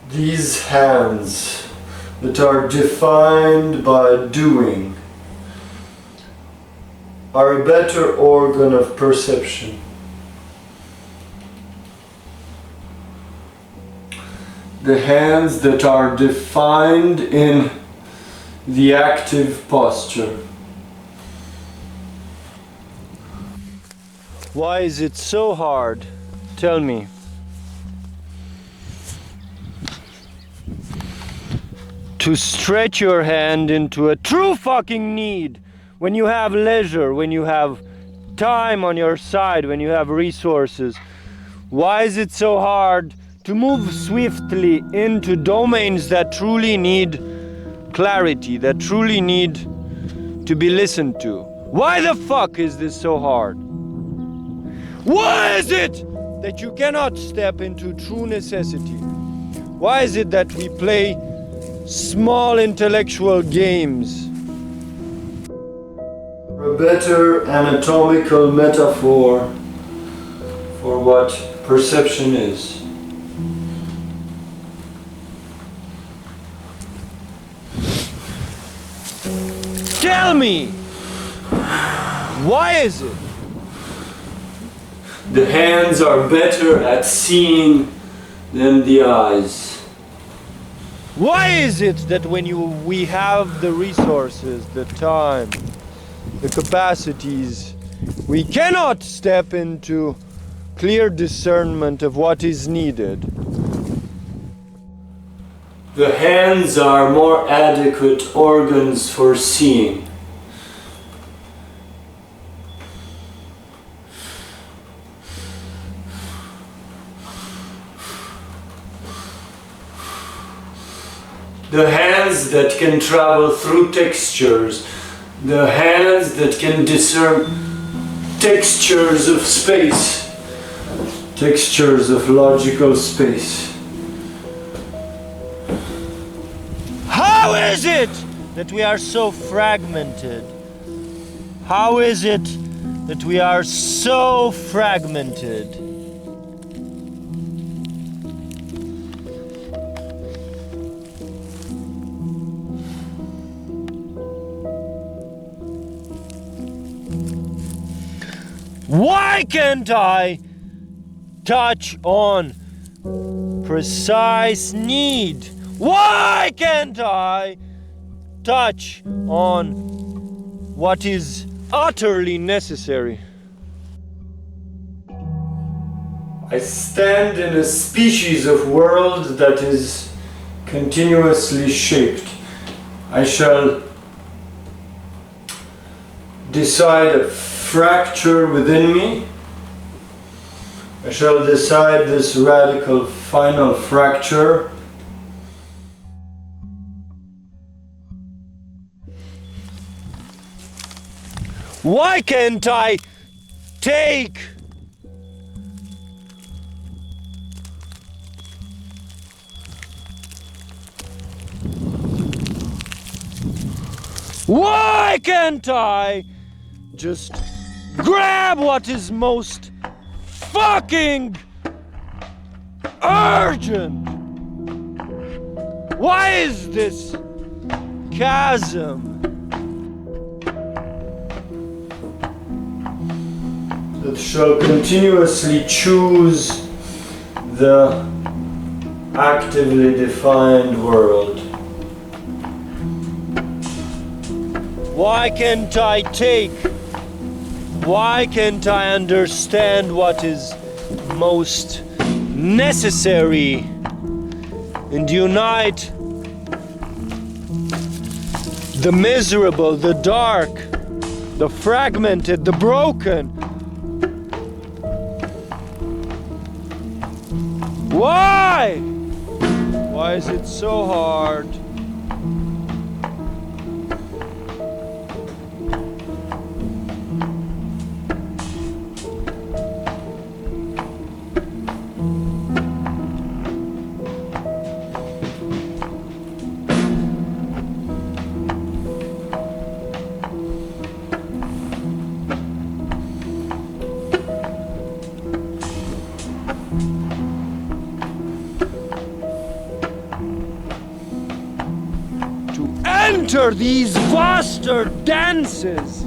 These hands that are defined by doing are a better organ of perception. The hands that are defined in the active posture. Why is it so hard? Tell me. To stretch your hand into a true fucking need when you have leisure, when you have time on your side, when you have resources. Why is it so hard to move swiftly into domains that truly need clarity, that truly need to be listened to? Why the fuck is this so hard? Why is it that you cannot step into true necessity? Why is it that we play small intellectual games? A better anatomical metaphor for what perception is. Tell me! Why is it? The hands are better at seeing than the eyes. Why is it that when we have the resources, the time, the capacities, we cannot step into clear discernment of what is needed? The hands are more adequate organs for seeing. The hands that can travel through textures, the hands that can discern textures of space, textures of logical space. How is it that we are so fragmented? How is it that we are so fragmented? Why can't I touch on precise need? Why can't I touch on what is utterly necessary? I stand in a species of world that is continuously shaped. I shall decide a fracture within me. I shall decide this radical final fracture. Why can't I take Why can't I just grab what is most fucking urgent? Why is this chasm that shall continuously choose the actively defined world? Why can't I take? Why can't I understand what is most necessary and unite the miserable, the dark, the fragmented, the broken? Why? Why is it so hard? enter these vaster dances.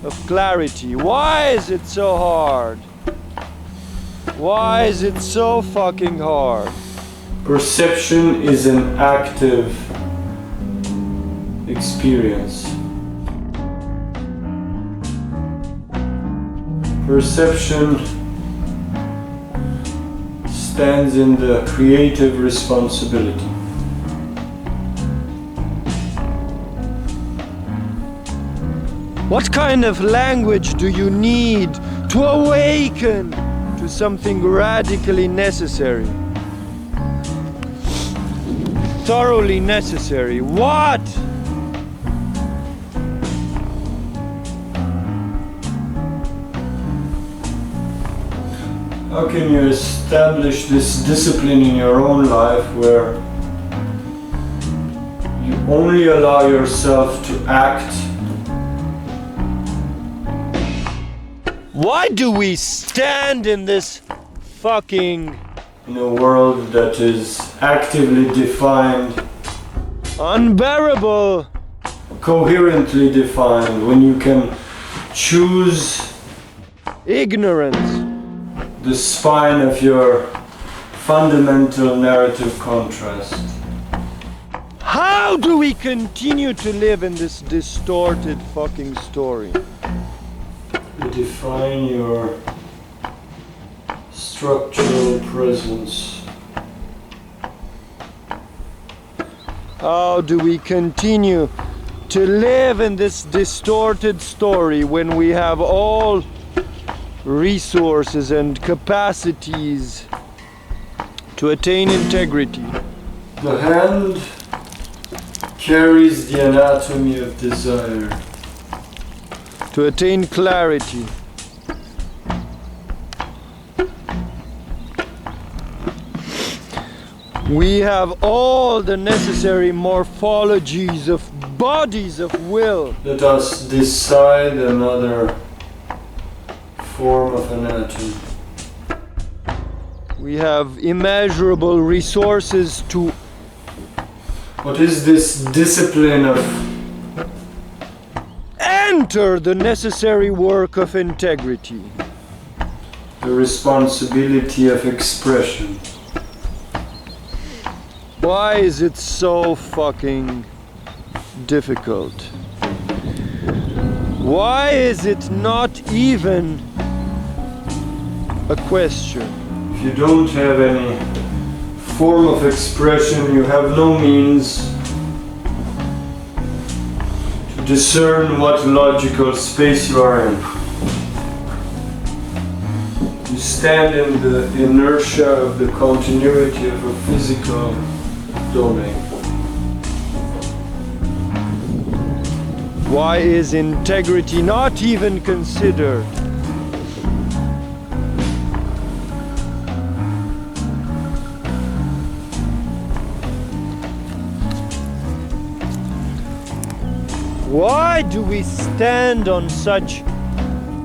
Of clarity. Why is it so hard? Why is it so fucking hard? Perception is an active experience. Perception stands in the creative responsibility. What kind of language do you need to awaken to something radically necessary? Thoroughly necessary. What? How can you establish this discipline in your own life where you only allow yourself to act? Why do we stand in this fucking In a world that is actively defined, unbearable, coherently defined, when you can choose ignorance? the spine of your fundamental narrative contrast? How do we continue to live in this distorted fucking story? You define your structural presence. How do we continue to live in this distorted story when we have all resources and capacities to attain integrity? The hand carries the anatomy of desire. To attain clarity. We have all the necessary morphologies of bodies of will. Let us decide another form of anatomy. We have immeasurable resources to What is this discipline of enter the necessary work of integrity. the responsibility of expression? Why is it so fucking difficult? Why is it not even a question? If you don't have any form of expression, you have no means to discern what logical space you are in. You stand in the inertia of the continuity of a physical domain. Why is integrity not even considered? Why do we stand on such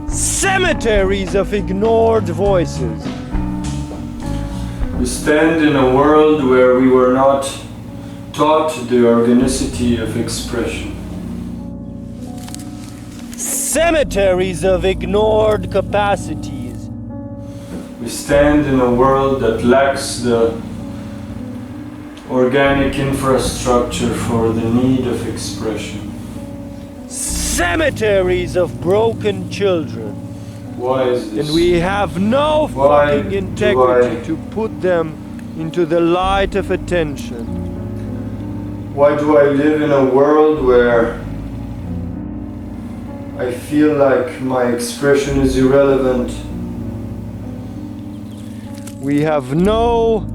cemeteries of ignored voices? We stand in a world where we were not taught the organicity of expression. Cemeteries of ignored capacities. We stand in a world that lacks the organic infrastructure for the need of expression. Cemeteries of broken children. Why is this? And we have no Why fucking do integrity I- to put them into the light of attention. Why do I live in a world where I feel like my expression is irrelevant? We have no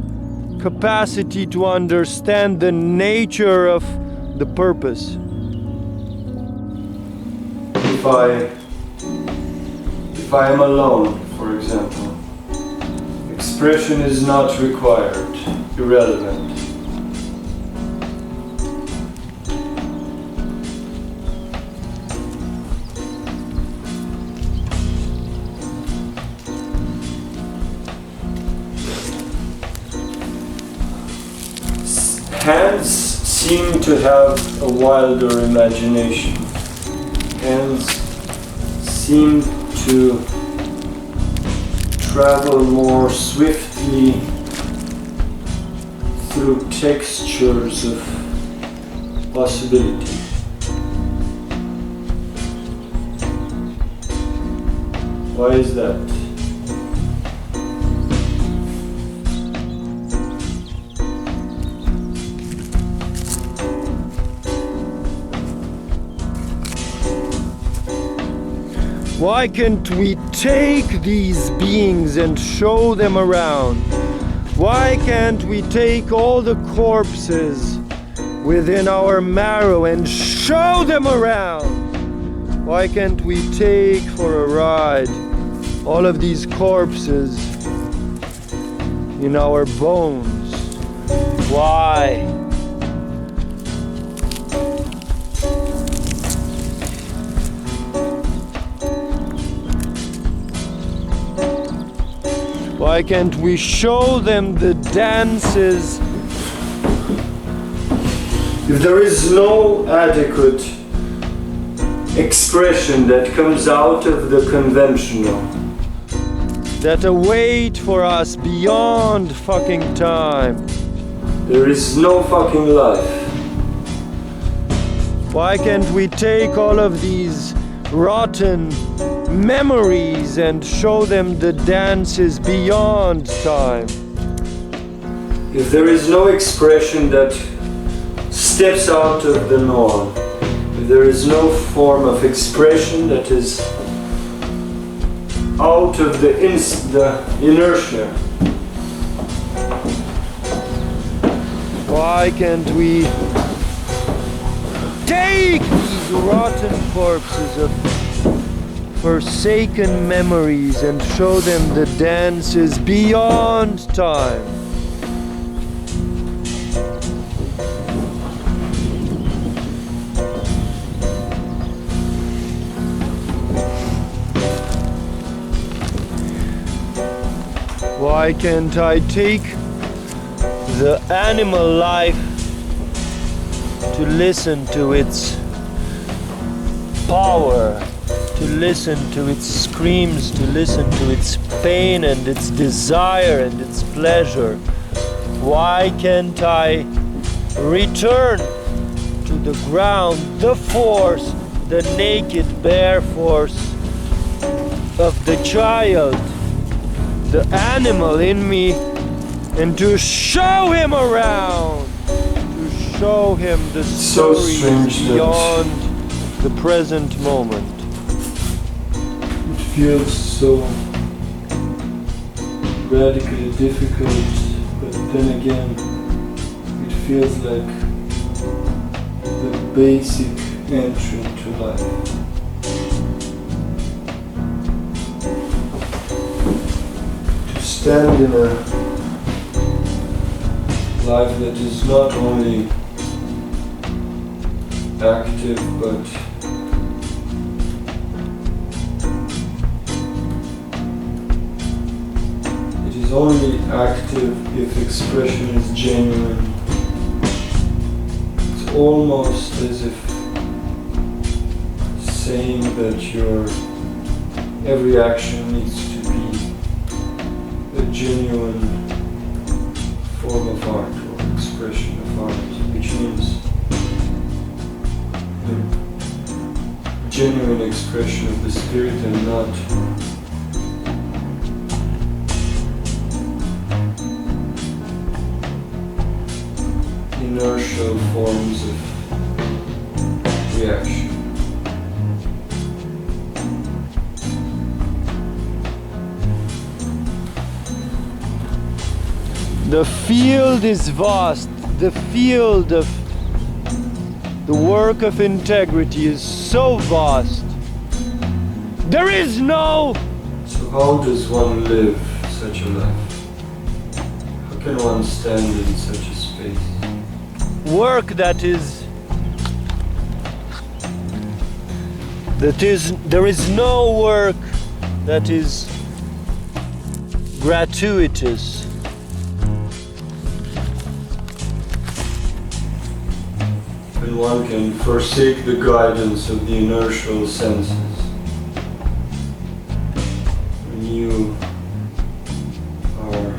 capacity to understand the nature of the purpose. If I am alone, for example, expression is not required, irrelevant. Hands seem to have a wilder imagination. Hands seem to travel more swiftly through textures of possibility. Why is that? Why can't we take these beings and show them around? Why can't we take all the corpses within our marrow and show them around? Why can't we take for a ride all of these corpses in our bones? Why? Why can't we show them the dances? If there is no adequate expression that comes out of the conventional, that await for us beyond fucking time, there is no fucking life. Why can't we take all of these rotten memories and show them the dances beyond time? If there is no expression that steps out of the norm, if there is no form of expression that is out of the inertia, why can't we take these rotten corpses of forsaken memories and show them the dances beyond time? Why can't I take the animal life to listen to its power, to listen to its screams, to listen to its pain and its desire and its pleasure? Why can't I return to the ground, the force, the naked bare force of the child, the animal in me, and to show him around, to show him the stories beyond the present moment? It feels so radically difficult, but then again, it feels like the basic entry to life. Stand in a life that is not only active but it is only active if expression is genuine. It's almost as if saying that your every action needs to be a genuine form of art or expression of art, which means the genuine expression of the spirit and not inertial forms of reaction. The field is vast. The field of the work of integrity is so vast. There is no... So how does one live such a life? How can one stand in such a space? work that is... There is no work that is gratuitous. and one can forsake the guidance of the inertial senses. When you are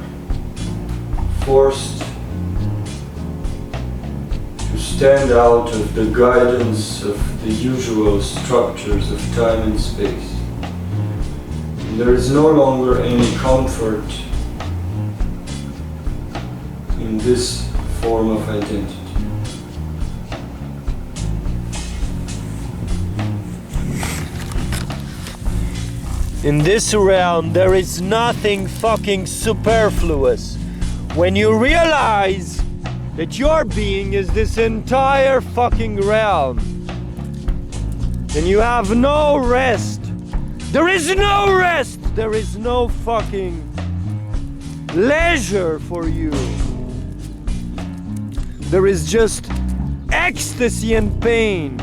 forced to stand out of the guidance of the usual structures of time and space. And there is no longer any comfort in this form of identity. In this realm, there is nothing fucking superfluous. When you realize that your being is this entire fucking realm, then you have no rest. There is no rest. There is no fucking leisure for you. There is just ecstasy and pain.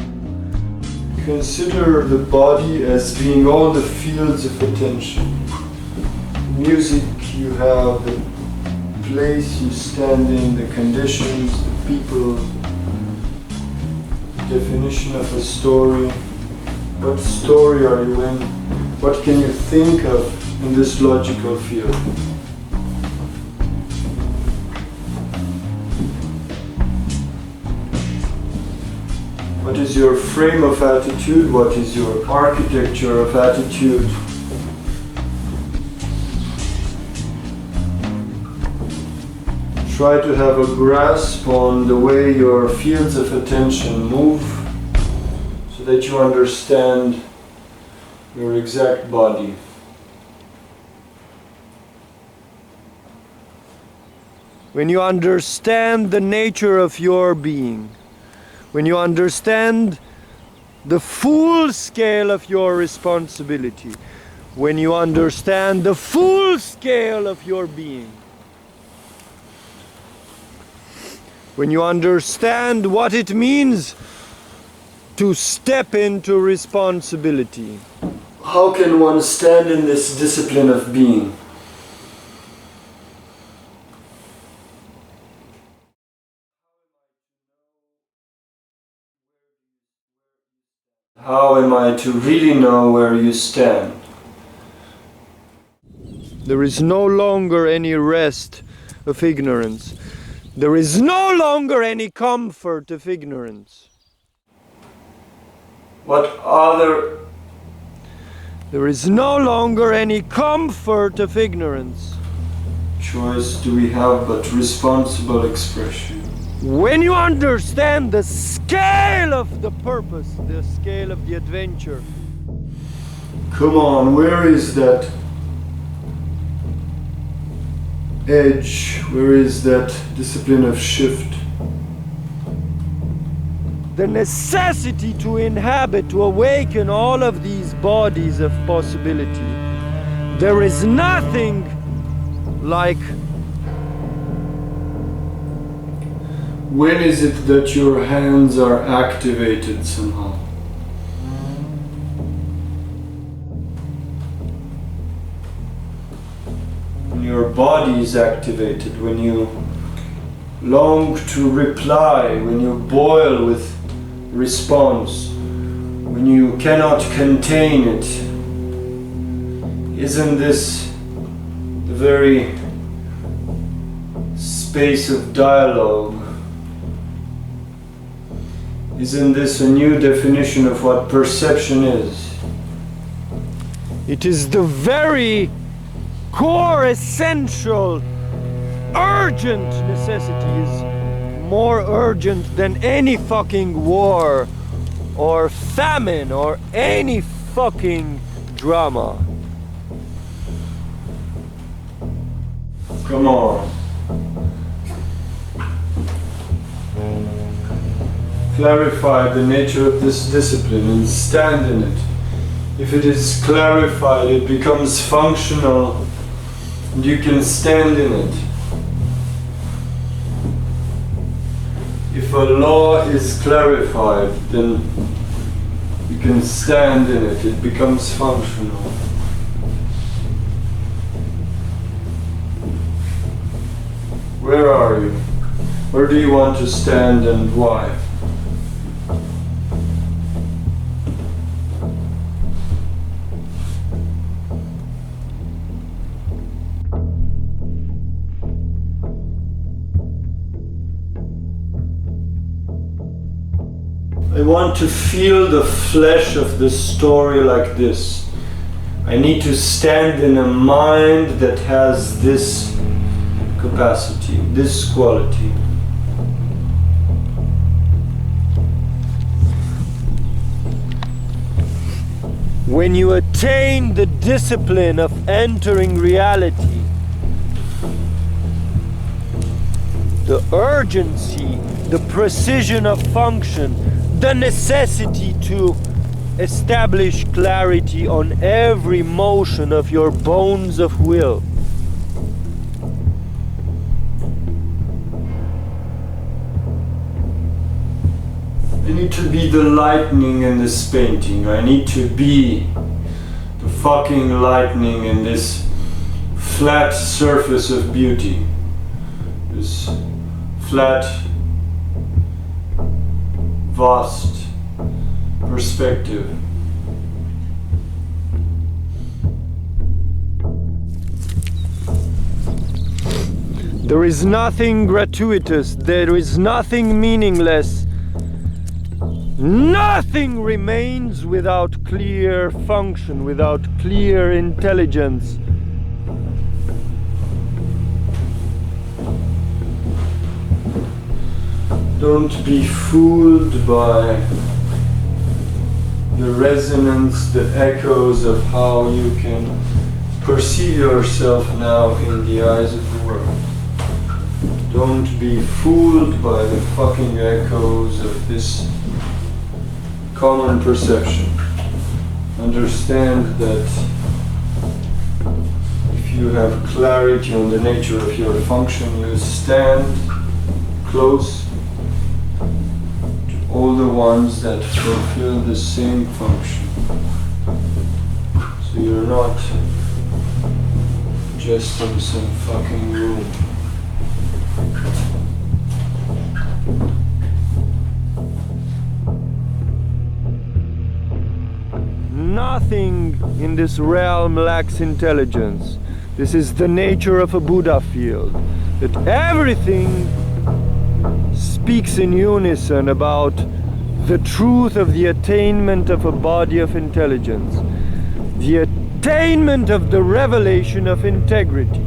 Consider the body as being all the fields of attention. Music you have, the place you stand in, the conditions, the people, definition of a story. What story are you in? What can you think of in this logical field? What is your frame of attitude? What is your architecture of attitude? Try to have a grasp on the way your fields of attention move so that you understand your exact body. When you understand the nature of your being, when you understand the full scale of your responsibility, when you understand the full scale of your being, when you understand what it means to step into responsibility. How can one stand in this discipline of being? How am I to really know where you stand? There is no longer any rest of ignorance. There is no longer any comfort of ignorance. What other... There is no longer any comfort of ignorance. choice do we have but responsible expression? When you understand the scale of the purpose, the scale of the adventure. Come on, where is that edge? Where is that discipline of shift? The necessity to inhabit, to awaken all of these bodies of possibility. There is nothing like... When is it that your hands are activated somehow? When your body is activated, when you long to reply, when you boil with response, when you cannot contain it. Isn't this the very space of dialogue? Isn't this a new definition of what perception is? It is the very core, essential, urgent necessity, is more urgent than any fucking war or famine or any fucking drama. Come on. Clarify the nature of this discipline and stand in it. If it is clarified, it becomes functional and you can stand in it. If a law is clarified, then you can stand in it. It becomes functional. Where are you? Where do you want to stand and why? I want to feel the flesh of the story like this. I need to stand in a mind that has this capacity, this quality. When you attain the discipline of entering reality, the urgency, the precision of function, the necessity to establish clarity on every motion of your bones of will. I need to be the lightning in this painting. I need to be the fucking lightning in this flat surface of beauty. This flat, vast perspective. There is nothing gratuitous, there is nothing meaningless. Nothing remains without clear function, without clear intelligence. Don't be fooled by the resonance, the echoes of how you can perceive yourself now in the eyes of the world. Don't be fooled by the fucking echoes of this common perception. Understand that if you have clarity on the nature of your function, you stand close to all the ones that fulfill the same function. So you're not just in some fucking room. Nothing in this realm lacks intelligence. This is the nature of a Buddha field. That everything speaks in unison about the truth of the attainment of a body of intelligence. The attainment of the revelation of integrity.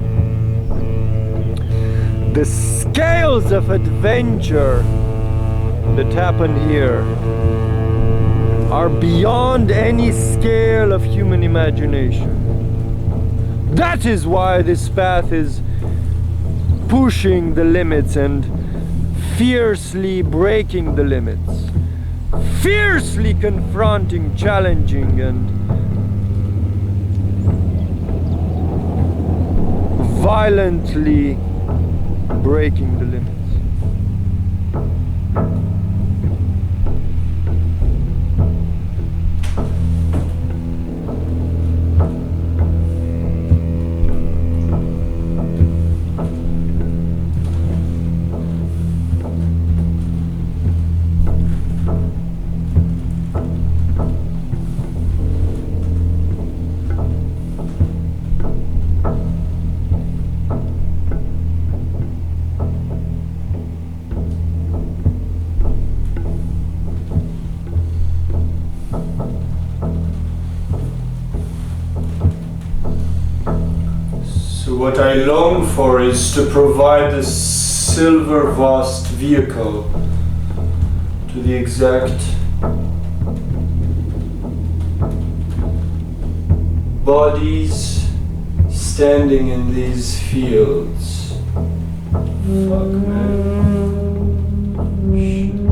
The scales of adventure that happen here are beyond any scale of human imagination. That is why this path is pushing the limits and fiercely breaking the limits, fiercely confronting, challenging, and violently breaking the limits. What I long for is to provide a silver vast vehicle to the exact bodies standing in these fields. Fuck, man. Shit.